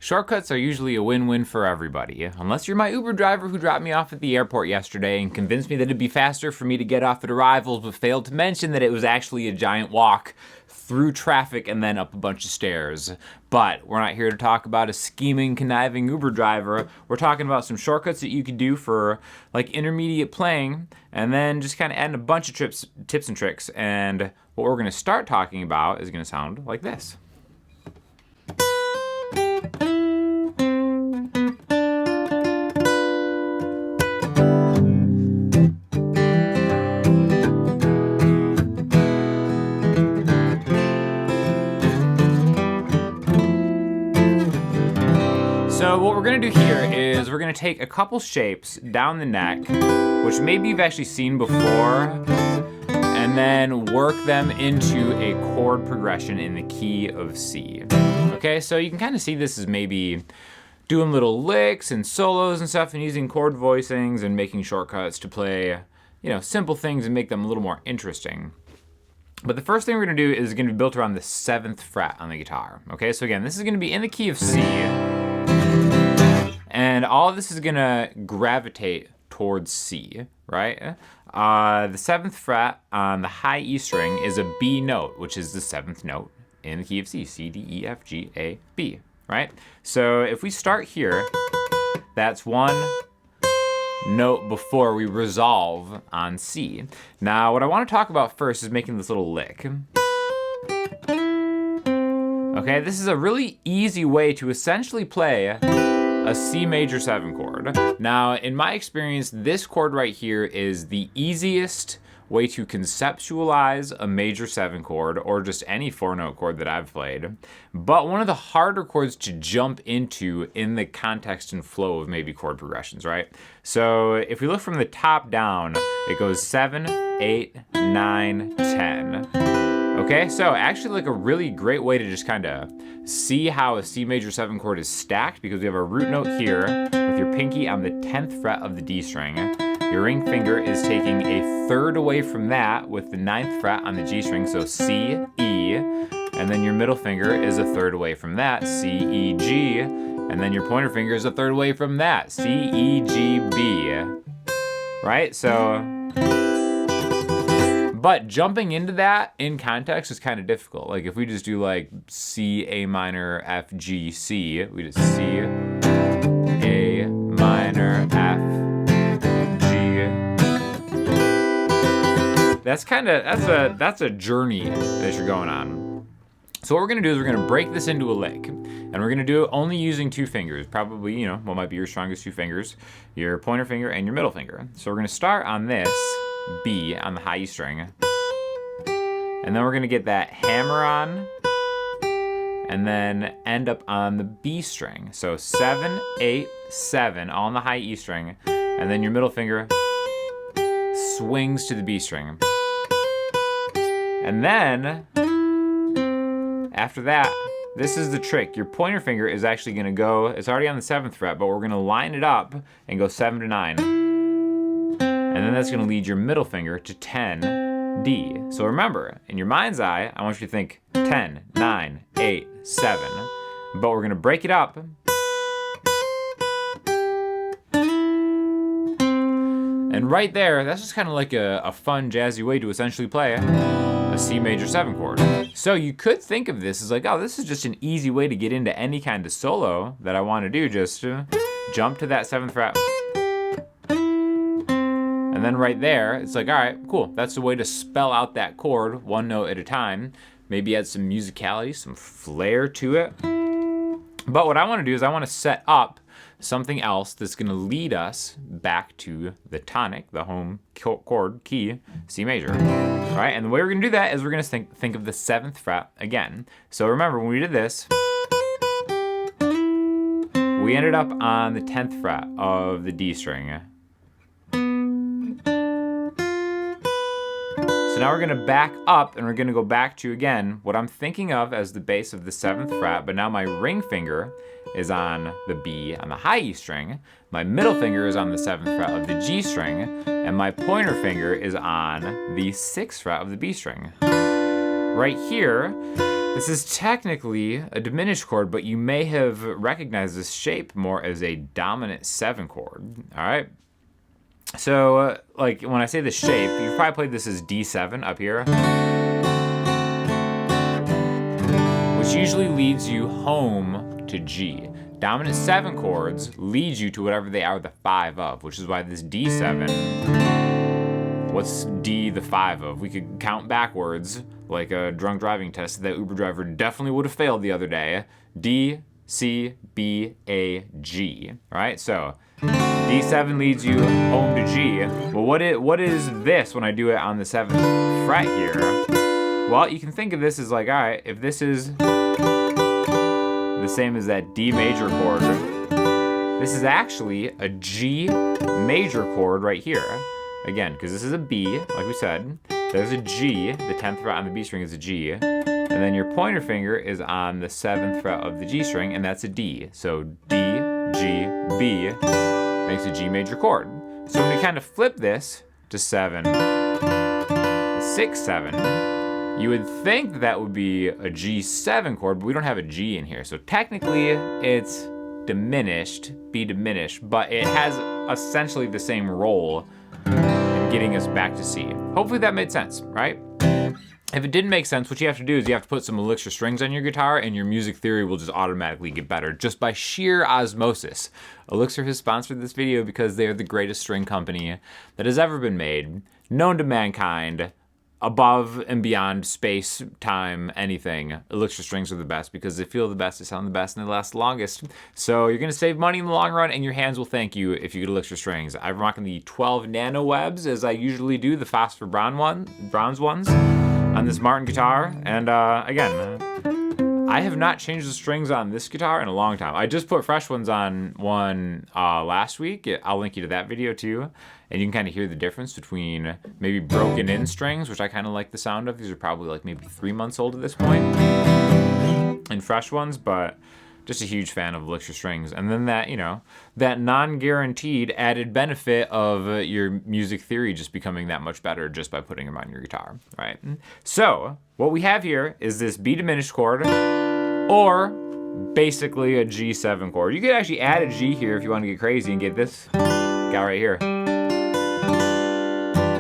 Shortcuts are usually a win-win for everybody, unless you're my Uber driver who dropped me off at the airport yesterday and convinced me that it'd be faster for me to get off at arrivals, but failed to mention that it was actually a giant walk through traffic and then up a bunch of stairs. But we're not here to talk about a scheming, conniving Uber driver. We're talking about some shortcuts that you can do for like intermediate playing, and then just kind of adding a bunch of tips and tricks. And what we're going to start talking about is going to sound like this. So what we're gonna do here is we're gonna take a couple shapes down the neck, which maybe you've actually seen before, and then work them into a chord progression in the key of C. Okay, so you can kind of see this as maybe doing little licks and solos and stuff and using chord voicings and making shortcuts to play, simple things and make them a little more interesting. But the first thing we're gonna do is gonna be built around the 7th fret on the guitar. Okay, so again, this is gonna be in the key of C. And all of this is gonna gravitate towards C, right? The 7th fret on the high E string is a B note, which is the 7th note in the key of C, C, D, E, F, G, A, B, right? So if we start here, that's one note before we resolve on C. Now, what I wanna talk about first is making this little lick. Okay, this is a really easy way to essentially play a C major 7 chord. Now, in my experience, this chord right here is the easiest way to conceptualize a major 7 chord, or just any 4-note chord that I've played, but one of the harder chords to jump into in the context and flow of maybe chord progressions, right? So if we look from the top down, it goes 7, 8, 9, 10. Okay, so actually like a really great way to just kind of see how a C major 7 chord is stacked, because we have a root note here with your pinky on the 10th fret of the D string. Your ring finger is taking a third away from that with the 9th fret on the G string, so C, E, and then your middle finger is a third away from that, C, E, G, and then your pointer finger is a third away from that, C, E, G, B, right? So, but jumping into that in context is kind of difficult. Like if we just do like C, A minor, F, G, C, we just C, A minor, F, G. That's a journey that you're going on. So what we're gonna do is we're gonna break this into a lick, and we're gonna do it only using 2 fingers, probably, what might be your strongest 2 fingers, your pointer finger and your middle finger. So we're gonna start on this B on the high E string, and then we're gonna get that hammer on, and then end up on the B string. So 7, 8, 7, all on the high E string, and then your middle finger swings to the B string. And then, after that, this is the trick. Your pointer finger is actually gonna go, it's already on the 7th fret, but we're gonna line it up and go 7 to 9. And then that's gonna lead your middle finger to 10, D. So remember, in your mind's eye, I want you to think 10, 9, 8, 7. But we're gonna break it up. And right there, that's just kind of like a fun, jazzy way to essentially play a C major 7 chord. So you could think of this as like, oh, this is just an easy way to get into any kind of solo that I want to do, just to jump to that 7th fret. And then right there, it's like, all right, cool. That's the way to spell out that chord 1 note at a time. Maybe add some musicality, some flair to it. But what I want to do is I want to set up something else that's going to lead us back to the tonic, the home chord key, C major. All right, and the way we're going to do that is we're going to think of the 7th fret again. So remember, when we did this, we ended up on the 10th fret of the D string. So now we're gonna back up and we're gonna go back to, again, what I'm thinking of as the base of the 7th fret, but now my ring finger is on the B on the high E string, my middle finger is on the 7th fret of the G string, and my pointer finger is on the 6th fret of the B string. Right here, This is technically a diminished chord, but you may have recognized this shape more as a dominant 7 chord. All right. So, like when I say the shape, you've probably played this as D7 up here, which usually leads you home to G. Dominant 7 chords lead you to whatever they are the 5 of, which is why this D7, what's D the 5 of? We could count backwards, like a drunk driving test that Uber driver definitely would have failed the other day. D, C, B, A, G, right? So D7 leads you home to G. Well, what is this when I do it on the 7th fret here? Well, you can think of this as like, all right, if this is the same as that D major chord, this is actually a G major chord right here. Again, because this is a B, like we said, there's a G, the 10th fret on the B string is a G, and then your pointer finger is on the 7th fret of the G string, and that's a D. So D, G, B makes a G major chord. So when we kind of flip this to 7, 6, 7, you would think that would be a G7 chord, but we don't have a G in here. So technically it's diminished, B diminished, but it has essentially the same role in getting us back to C. Hopefully that made sense, right? If it didn't make sense, what you have to do is you have to put some elixir strings on your guitar and your music theory will just automatically get better just by sheer osmosis. Elixir has sponsored this video because they are the greatest string company that has ever been made, known to mankind, above and beyond space, time, anything. Elixir strings are the best because they feel the best, they sound the best, and they last the longest. So you're gonna save money in the long run and your hands will thank you if you get Elixir strings. I'm rocking the 12 nano webs as I usually do, the phosphor bronze ones on this Martin guitar. And again, I have not changed the strings on this guitar in a long time. I just put fresh ones on one last week. I'll link you to that video too. And you can kind of hear the difference between maybe broken in strings, which I kind of like the sound of. These are probably like maybe 3 months old at this point, and fresh ones, but just a huge fan of Elixir strings. And then that, you know, that non-guaranteed added benefit of your music theory just becoming that much better just by putting them on your guitar, right? So what we have here is this B diminished chord, or basically a G7 chord. You could actually add a G here if you want to get crazy and get this guy right here.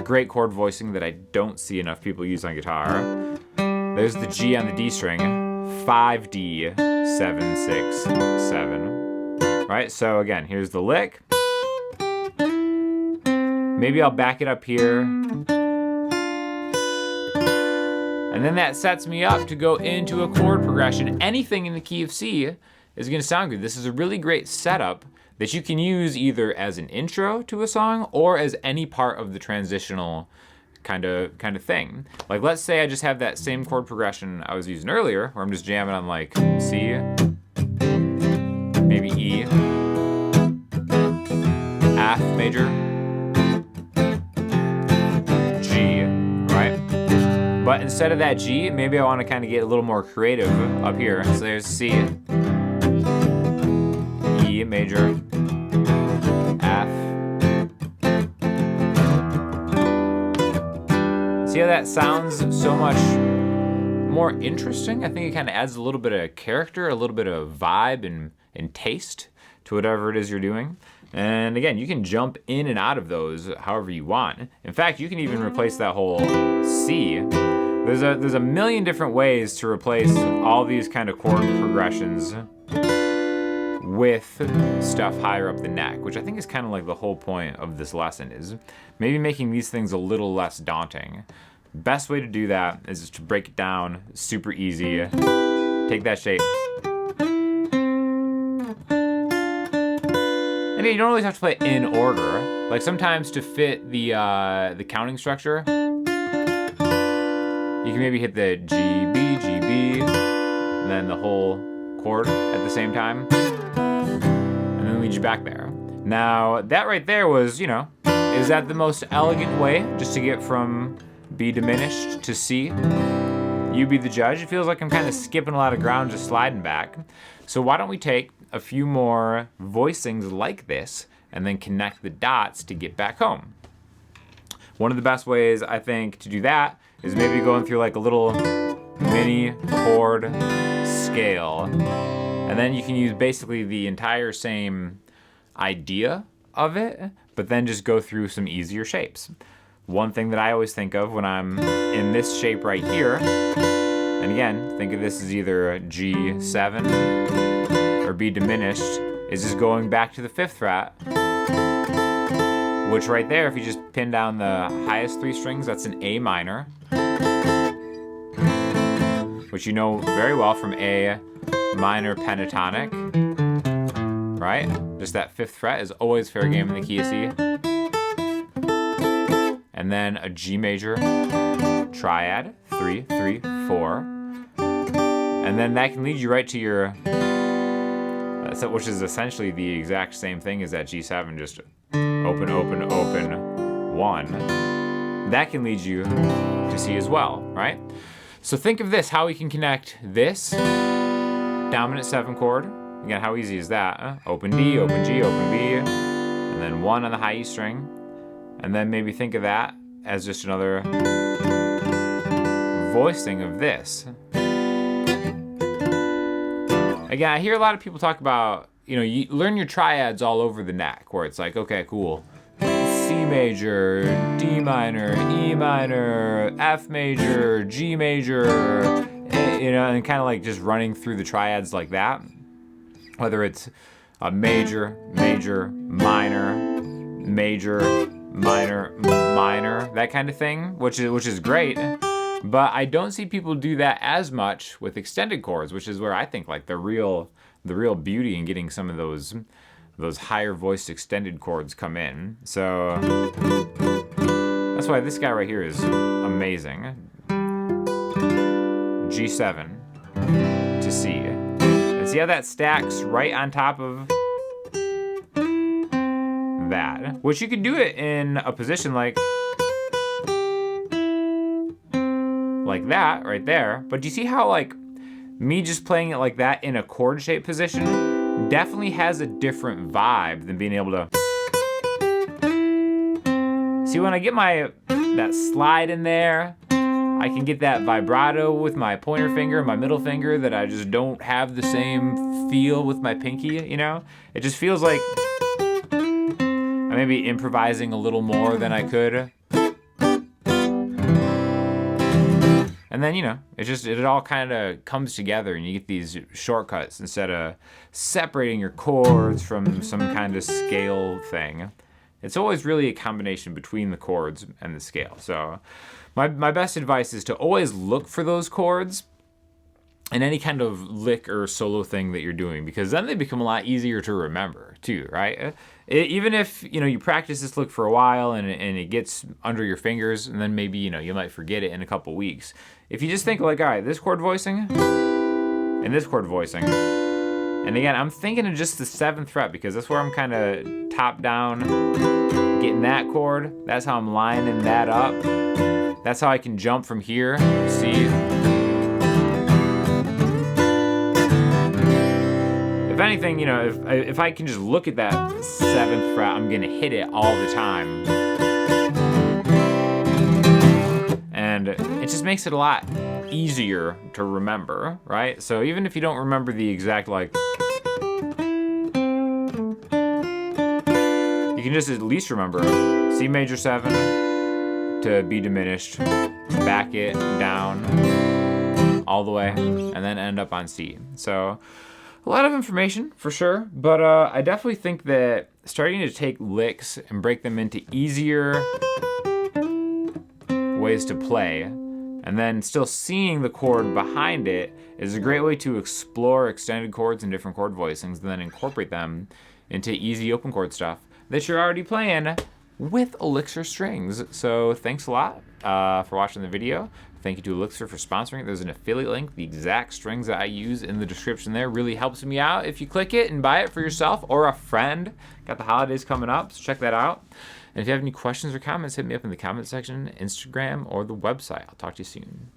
Great chord voicing that I don't see enough people use on guitar. There's the G on the D string, 5D, 7, 6, 7. Right, so again, here's the lick. Maybe I'll back it up here. And then that sets me up to go into a chord progression. Anything in the key of C is gonna sound good. This is a really great setup that you can use either as an intro to a song or as any part of the transitional kind of thing. Like let's say I just have that same chord progression I was using earlier, where I'm just jamming on like C, maybe E, F major, G, right? But instead of that G, maybe I want to kind of get a little more creative up here. So there's C, E major, F. See how that sounds so much more interesting? I think it kind of adds a little bit of character, a little bit of vibe and taste to whatever it is you're doing. And again, you can jump in and out of those however you want. In fact, you can even replace that whole C. There's a million different ways to replace all these kind of chord progressions with stuff higher up the neck, which I think is kind of like the whole point of this lesson, is maybe making these things a little less daunting. Best way to do that is just to break it down, super easy. Take that shape. And you don't always have to play it in order. Like sometimes to fit the counting structure, you can maybe hit the G, B, G, B, and then the whole chord at the same time, and then lead you back there. Now, that right there was, you know, is that the most elegant way just to get from B diminished to C? You be the judge. It feels like I'm kind of skipping a lot of ground, just sliding back. So why don't we take a few more voicings like this and then connect the dots to get back home? One of the best ways, I think, to do that is maybe going through like a little mini chord scale. And then you can use basically the entire same idea of it, but then just go through some easier shapes. One thing that I always think of when I'm in this shape right here, and again, think of this as either a G7 or B diminished, is just going back to the 5th fret, which right there, if you just pin down the highest 3 strings, that's an A minor, which you know very well from A minor pentatonic, right? Just that 5th fret is always fair game in the key of C. And then a G major triad, 3, 3, 4. And then that can lead you right to your, which is essentially the exact same thing as that G7, just open, open, open, 1. That can lead you to C as well, right? So think of this, how we can connect this dominant 7 chord. Again, how easy is that? Open D, open G, open B, and then 1 on the high E string. And then maybe think of that as just another voicing of this. Again, I hear a lot of people talk about, you learn your triads all over the neck, where it's like, okay, cool. C major, D minor, E minor, F major, G major, and kind of like just running through the triads like that. Whether it's a major, major, minor, major, minor, minor, that kind of thing, which is great. But I don't see people do that as much with extended chords, which is where I think like the real beauty in getting some of those higher voiced extended chords come in. So that's why this guy right here is amazing. G7 to C. And see how that stacks right on top of that, which you can do it in a position like that right there. But do you see how like me just playing it like that in a chord shape position definitely has a different vibe than being able to see when I get that slide in there. I can get that vibrato with my pointer finger and my middle finger that I just don't have the same feel with my pinky, It just feels like I may be improvising a little more than I could. And then, it all kind of comes together and you get these shortcuts instead of separating your chords from some kind of scale thing. It's always really a combination between the chords and the scale. So my best advice is to always look for those chords in any kind of lick or solo thing that you're doing, because then they become a lot easier to remember too, right? Even if, you practice this lick for a while and it gets under your fingers, and then maybe, you might forget it in a couple weeks. If you just think like, all right, this chord voicing and this chord voicing, and again, I'm thinking of just the 7th fret because that's where I'm kind of top down getting that chord. That's how I'm lining that up. That's how I can jump from here, see? If anything, if I can just look at that 7th fret, I'm gonna hit it all the time. And it just makes it a lot easier to remember, right? So even if you don't remember the exact, you can just at least remember C major 7 to B diminished, back it down all the way, and then end up on C. So a lot of information for sure, but I definitely think that starting to take licks and break them into easier ways to play, and then still seeing the chord behind it is a great way to explore extended chords and different chord voicings, and then incorporate them into easy open chord stuff that you're already playing with Elixir strings. So thanks a lot for watching the video. Thank you to Elixir for sponsoring it. There's an affiliate link. The exact strings that I use in the description there really helps me out if you click it and buy it for yourself or a friend. Got the holidays coming up, so check that out. And if you have any questions or comments, hit me up in the comment section, Instagram, or the website. I'll talk to you soon.